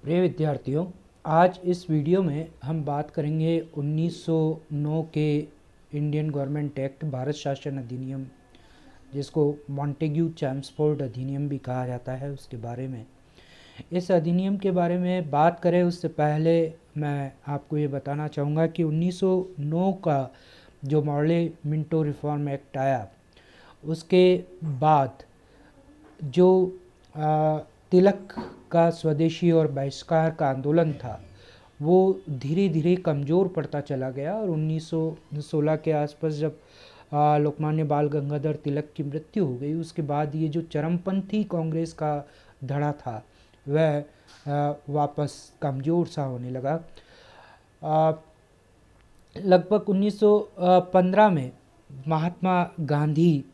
प्रिय विद्यार्थियों, आज इस वीडियो में हम बात करेंगे 1909 के इंडियन गवर्नमेंट एक्ट भारत शासन अधिनियम, जिसको मॉन्टेग्यू चैम्सफोर्ड अधिनियम भी कहा जाता है, उसके बारे में। इस अधिनियम के बारे में बात करें उससे पहले मैं आपको ये बताना चाहूँगा कि 1909 का जो मॉडल मिंटो रिफॉर्म एक्ट आया, उसके बाद जो तिलक का स्वदेशी और बहिष्कार का आंदोलन था, वो धीरे धीरे कमज़ोर पड़ता चला गया। और 1916 के आसपास जब लोकमान्य बाल गंगाधर तिलक की मृत्यु हो गई, उसके बाद ये जो चरमपंथी कांग्रेस का धड़ा था वह वापस कमज़ोर सा होने लगा। लगभग 1915 में महात्मा गांधी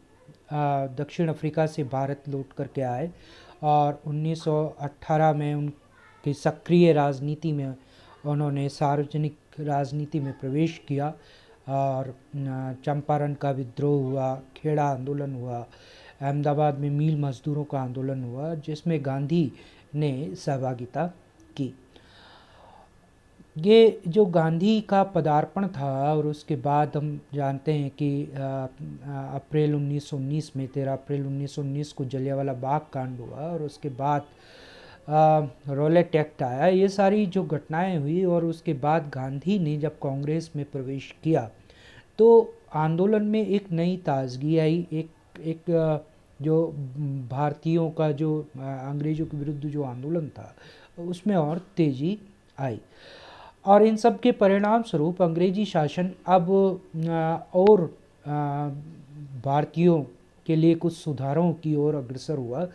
दक्षिण अफ्रीका से भारत लौट कर के आए और 1918 में उनकी सक्रिय राजनीति में उन्होंने सार्वजनिक राजनीति में प्रवेश किया और चंपारण का विद्रोह हुआ, खेड़ा आंदोलन हुआ, अहमदाबाद में मील मजदूरों का आंदोलन हुआ, जिसमें गांधी ने सहभागिता की। ये जो गांधी का पदार्पण था और उसके बाद हम जानते हैं कि अप्रैल 1919 में 13 अप्रैल 1919 को जलियांवाला बाग कांड हुआ और उसके बाद रॉलेट एक्ट आया। ये सारी जो घटनाएं हुई और उसके बाद गांधी ने जब कांग्रेस में प्रवेश किया तो आंदोलन में एक नई ताजगी आई। एक जो भारतीयों का जो अंग्रेज़ों के विरुद्ध जो आंदोलन था उसमें और तेज़ी आई और इन सब के परिणाम स्वरूप अंग्रेजी शासन अब और भारतीयों के लिए कुछ सुधारों की ओर अग्रसर हुआ।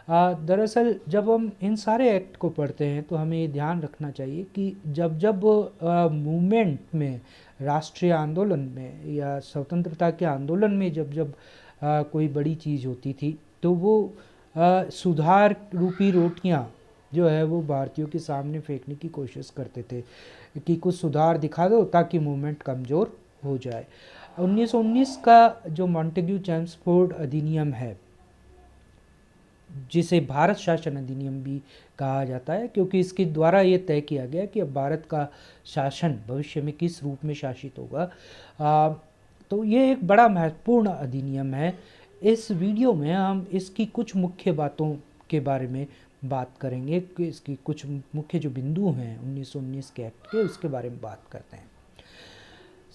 दरअसल जब हम इन सारे एक्ट को पढ़ते हैं तो हमें ये ध्यान रखना चाहिए कि जब जब मूवमेंट में, राष्ट्रीय आंदोलन में या स्वतंत्रता के आंदोलन में जब जब कोई बड़ी चीज़ होती थी तो वो सुधार रूपी रोटियां जो है वो भारतीयों के सामने फेंकने की कोशिश करते थे कि कुछ सुधार दिखा दो ताकि मूवमेंट कमज़ोर हो जाए। 1919 का जो मॉन्टेग्यू चैम्सफोर्ड अधिनियम है, जिसे भारत शासन अधिनियम भी कहा जाता है, क्योंकि इसके द्वारा ये तय किया गया कि अब भारत का शासन भविष्य में किस रूप में शासित होगा। तो ये एक बड़ा महत्वपूर्ण अधिनियम है। इस वीडियो में हम इसकी कुछ मुख्य बातों के बारे में बात करेंगे कि इसकी कुछ मुख्य जो बिंदु हैं 1919 के एक्ट के, उसके बारे में बात करते हैं।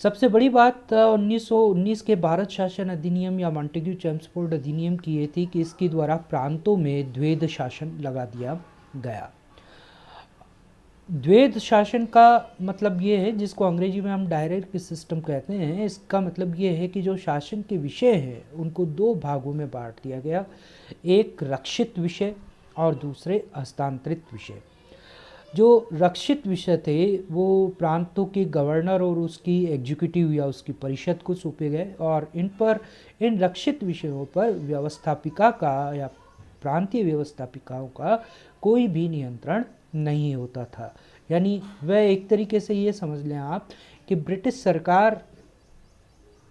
सबसे बड़ी बात 1919 के भारत शासन अधिनियम या मॉन्टेग्यू चैम्सफोर्ड अधिनियम की ये थी कि इसके द्वारा प्रांतों में द्वैध शासन लगा दिया गया। द्वैध शासन का मतलब ये है, जिसको अंग्रेजी में हम डायरेक्ट सिस्टम कहते हैं। इसका मतलब ये है कि जो शासन के विषय हैं उनको दो भागों में बांट दिया गया, एक रक्षित विषय और दूसरे हस्तांतरित विषय। जो रक्षित विषय थे वो प्रांतों के गवर्नर और उसकी एग्जीक्यूटिव या उसकी परिषद को सौंपे गए और इन रक्षित विषयों पर व्यवस्थापिका का या प्रांतीय व्यवस्थापिकाओं का कोई भी नियंत्रण नहीं होता था। यानी वह एक तरीके से ये समझ लें आप कि ब्रिटिश सरकार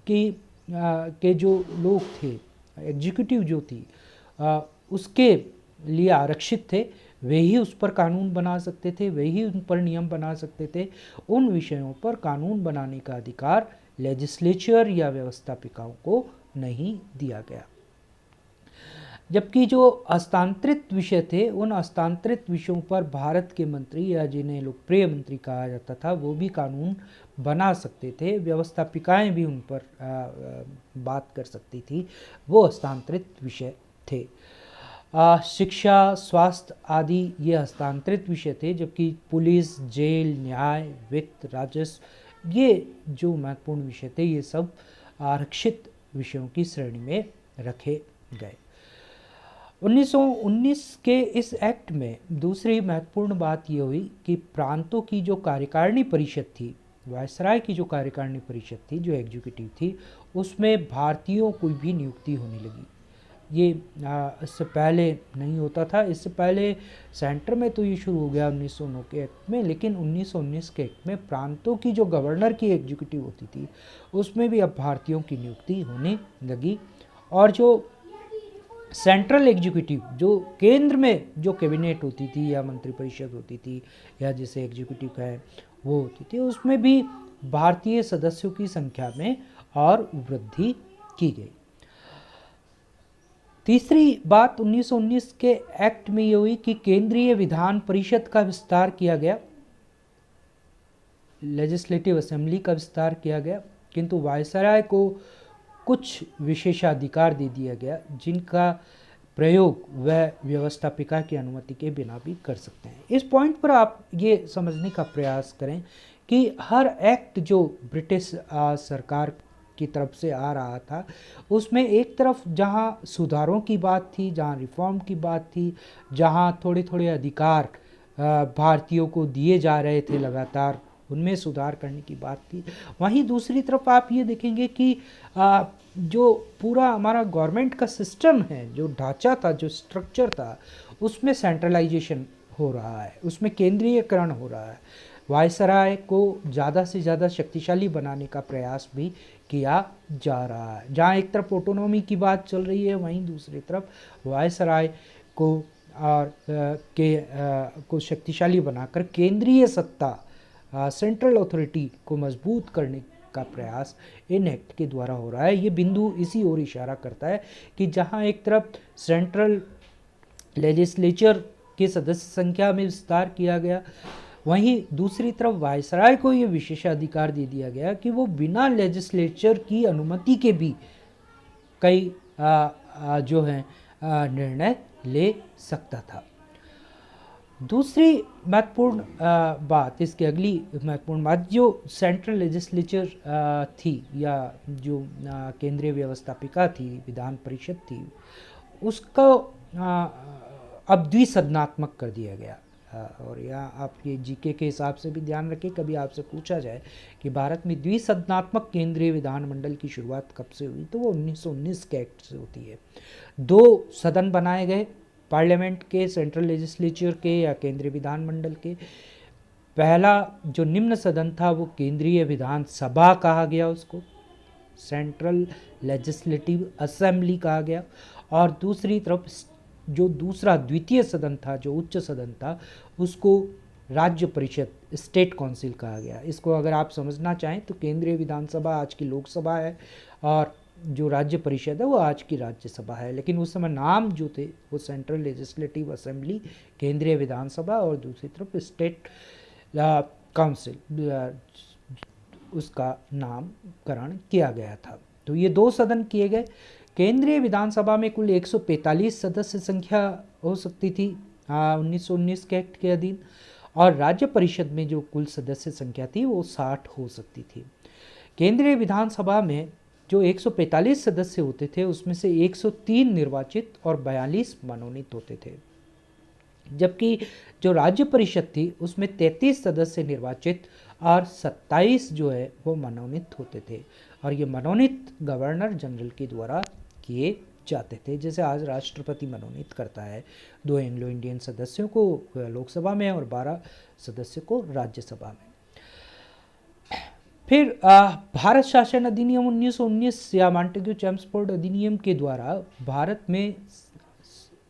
के जो लोग थे, एग्जीक्यूटिव जो थी, उसके लिए आरक्षित थे। वे ही उस पर कानून बना सकते थे, वे ही उन पर नियम बना सकते थे। उन विषयों पर कानून बनाने का अधिकार लेजिस्लेचर या व्यवस्थापिकाओं को नहीं दिया गया। जबकि जो हस्तांतरित विषय थे, उन हस्तांतरित विषयों पर भारत के मंत्री या जिन्हें लोकप्रिय मंत्री कहा जाता था, वो भी कानून बना सकते थे। व्यवस्थापिकाएं भी उन पर बात कर सकती थी। वो हस्तांतरित विषय थे। शिक्षा, स्वास्थ्य आदि ये हस्तांतरित विषय थे, जबकि पुलिस, जेल, न्याय, वित्त, राजस्व ये जो महत्वपूर्ण विषय थे, ये सब आरक्षित विषयों की श्रेणी में रखे गए। 1919 के इस एक्ट में दूसरी महत्वपूर्ण बात ये हुई कि प्रांतों की जो कार्यकारिणी परिषद थी, वायसराय की जो कार्यकारिणी परिषद थी, जो एग्जीक्यूटिव थी, उसमें भारतीयों की भी नियुक्ति होने लगी। ये इससे पहले नहीं होता था। इससे पहले सेंटर में तो ये शुरू हो गया 1909 के एक्ट में, लेकिन 1919 के एक्ट में प्रांतों की जो गवर्नर की एग्जीक्यूटिव होती थी उसमें भी अब भारतीयों की नियुक्ति होने लगी। और जो सेंट्रल एग्जीक्यूटिव, जो केंद्र में जो कैबिनेट होती थी या मंत्रिपरिषद होती थी या जिसे एग्जीक्यूटिव कहें वो होती थी, उसमें भी भारतीय सदस्यों की संख्या में और वृद्धि की गई। तीसरी बात 1919 के एक्ट में ये हुई कि केंद्रीय विधान परिषद का विस्तार किया गया, लेजिस्लेटिव असेंबली का विस्तार किया गया, किंतु वायसराय को कुछ विशेषाधिकार दे दिया गया जिनका प्रयोग वह व्यवस्थापिका की अनुमति के बिना भी कर सकते हैं। इस पॉइंट पर आप ये समझने का प्रयास करें कि हर एक्ट जो ब्रिटिश सरकार की तरफ से आ रहा था, उसमें एक तरफ जहाँ सुधारों की बात थी, जहाँ रिफॉर्म की बात थी, जहाँ थोड़े थोड़े अधिकार भारतीयों को दिए जा रहे थे लगातार, उनमें सुधार करने की बात थी, वहीं दूसरी तरफ आप ये देखेंगे कि जो पूरा हमारा गवर्नमेंट का सिस्टम है, जो ढांचा था, जो स्ट्रक्चर था, उसमें सेंट्रलाइजेशन हो रहा है, उसमें केंद्रीयकरण हो रहा है। वायसराय को ज़्यादा से ज़्यादा शक्तिशाली बनाने का प्रयास भी किया जा रहा है। जहाँ एक तरफ ऑटोनॉमी की बात चल रही है, वहीं दूसरी तरफ वायसराय को और को शक्तिशाली बनाकर केंद्रीय सत्ता, सेंट्रल अथॉरिटी को मजबूत करने का प्रयास इन एक्ट के द्वारा हो रहा है। ये बिंदु इसी ओर इशारा करता है कि जहां एक तरफ सेंट्रल लेजिस्लेचर के सदस्य संख्या में विस्तार किया गया, वहीं दूसरी तरफ वायसराय को ये विशेषाधिकार दे दिया गया कि वो बिना लेजिस्लेचर की अनुमति के भी कई जो है निर्णय ले सकता था। दूसरी महत्वपूर्ण बात, इसकी अगली महत्वपूर्ण बात, जो सेंट्रल लेजिस्लेचर थी या जो केंद्रीय व्यवस्थापिका थी, विधान परिषद थी, उसको अब द्विसदनात्मक कर दिया गया। और यहाँ आपके जीके के हिसाब से भी ध्यान रखें, कभी आपसे पूछा जाए कि भारत में द्विसदनात्मक केंद्रीय विधानमंडल की शुरुआत कब से हुई, तो वो 1919 के एक्ट से होती है। 2 सदन बनाए गए, पार्लियामेंट के, सेंट्रल लेजिस्लेचर के या केंद्रीय विधानमंडल के। पहला जो निम्न सदन था वो केंद्रीय विधान सभा कहा गया, उसको सेंट्रल लेजिस्लेटिव असेंबली कहा गया। और दूसरी तरफ जो दूसरा द्वितीय सदन था, जो उच्च सदन था, उसको राज्य परिषद, स्टेट काउंसिल कहा गया। इसको अगर आप समझना चाहें तो केंद्रीय विधानसभा आज की लोकसभा है और जो राज्य परिषद है वो आज की राज्यसभा है, लेकिन उस समय नाम जो थे वो सेंट्रल लेजिस्लेटिव असेंबली, केंद्रीय विधानसभा, और दूसरी तरफ स्टेट काउंसिल, उसका नामकरण किया गया था। तो ये 2 सदन किए गए। केंद्रीय विधानसभा में कुल 145 सदस्य संख्या हो सकती थी 1919 के एक्ट के अधीन, और राज्य परिषद में जो कुल सदस्य संख्या थी वो 60 हो सकती थी। केंद्रीय विधानसभा में जो 145 सदस्य होते थे उसमें से 103 निर्वाचित और 42 मनोनीत होते थे, जबकि जो राज्य परिषद थी उसमें 33 सदस्य निर्वाचित और 27 जो है वो मनोनीत होते थे, और ये मनोनीत गवर्नर जनरल के द्वारा किए जाते थे। जैसे आज राष्ट्रपति मनोनीत करता है 2 एंग्लो इंडियन सदस्यों को लोकसभा में और 12 सदस्यों को राज्यसभा में। फिर भारत शासन अधिनियम 1919 या मॉन्टेग्यू चेम्सफोर्ड अधिनियम के द्वारा भारत में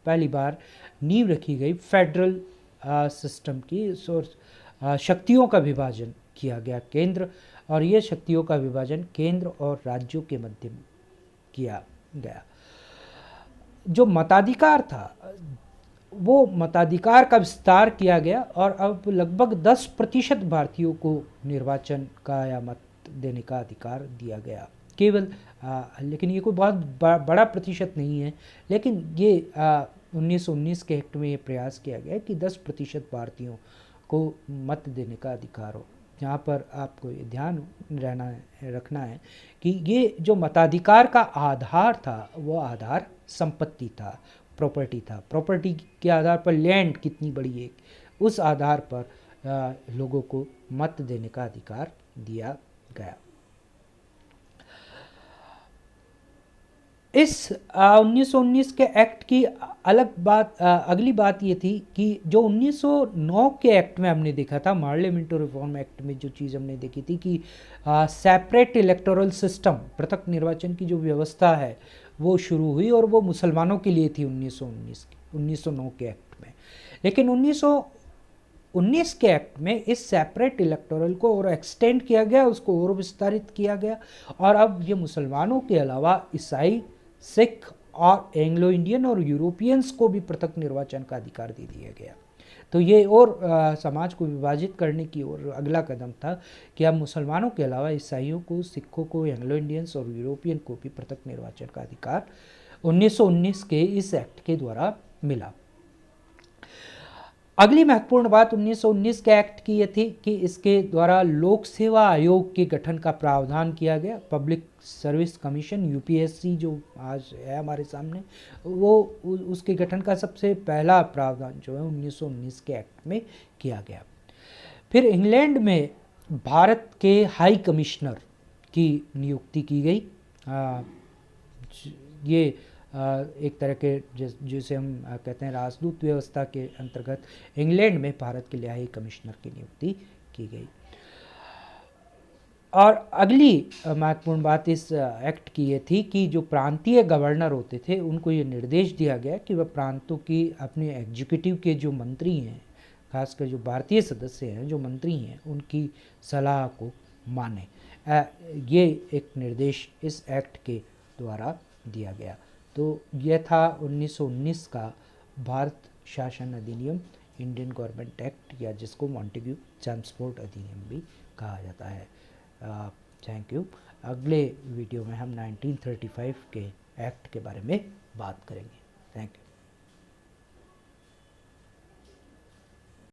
पहली बार नींव रखी गई फेडरल सिस्टम की। शक्तियों का विभाजन किया गया केंद्र, और ये शक्तियों का विभाजन केंद्र और राज्यों के मध्य किया गया। जो मताधिकार था वो मताधिकार का विस्तार किया गया, और अब लगभग 10% भारतीयों को निर्वाचन का या मत देने का अधिकार दिया गया। केवल लेकिन ये कोई बहुत बड़ा प्रतिशत नहीं है, लेकिन ये 1919 के एक्ट में ये प्रयास किया गया कि 10% भारतीयों को मत देने का अधिकार हो। यहाँ पर आपको ये ध्यान रखना है कि ये जो मताधिकार का आधार था वो आधार संपत्ति था, प्रॉपर्टी था। प्रॉपर्टी के आधार पर लैंड कितनी बड़ी है, उस आधार पर लोगों को मत देने का अधिकार दिया गया। इस 1919 के एक्ट की अगली बात ये थी कि जो 1909 के एक्ट में हमने देखा था, पार्लियामेंट्री रिफॉर्म एक्ट में जो चीज़ हमने देखी थी कि सेपरेट इलेक्टोरल सिस्टम, पृथक निर्वाचन की जो व्यवस्था है वो शुरू हुई और वो मुसलमानों के लिए थी 1909 के एक्ट में। लेकिन 1919 के एक्ट में इस सेपरेट इलेक्टोरल को और एक्सटेंड किया गया, उसको और विस्तारित किया गया, और अब ये मुसलमानों के अलावा ईसाई, सिख और एंग्लो इंडियन और यूरोपियंस को भी पृथक निर्वाचन का अधिकार दे दिया गया। तो ये और समाज को विभाजित करने की ओर अगला कदम था कि अब मुसलमानों के अलावा ईसाइयों को, सिखों को, एंग्लो इंडियंस और यूरोपियन को भी पृथक निर्वाचन का अधिकार 1919 के इस एक्ट के द्वारा मिला। अगली महत्वपूर्ण बात 1919 के एक्ट की ये थी कि इसके द्वारा लोक सेवा आयोग के गठन का प्रावधान किया गया। पब्लिक सर्विस कमीशन, यूपीएससी जो आज है हमारे सामने, वो उसके गठन का सबसे पहला प्रावधान जो है 1919 के एक्ट में किया गया। फिर इंग्लैंड में भारत के हाई कमिश्नर की नियुक्ति की गई। ये एक तरह के जिसे हम कहते हैं राजदूत व्यवस्था के अंतर्गत इंग्लैंड में भारत के लिए हाई कमिश्नर की नियुक्ति की गई। और अगली महत्वपूर्ण बात इस एक्ट की ये थी कि जो प्रांतीय गवर्नर होते थे उनको ये निर्देश दिया गया कि वह प्रांतों की अपने एग्जीक्यूटिव के जो मंत्री हैं, खासकर जो भारतीय सदस्य हैं, जो मंत्री हैं, उनकी सलाह को माने। ये एक निर्देश इस एक्ट के द्वारा दिया गया। तो यह था 1919 का भारत शासन अधिनियम, इंडियन गवर्नमेंट एक्ट, या जिसको मॉन्टेग्यू चेम्सफोर्ड अधिनियम भी कहा जाता है। Thank you. अगले वीडियो में हम 1935 के एक्ट के बारे में बात करेंगे। Thank you.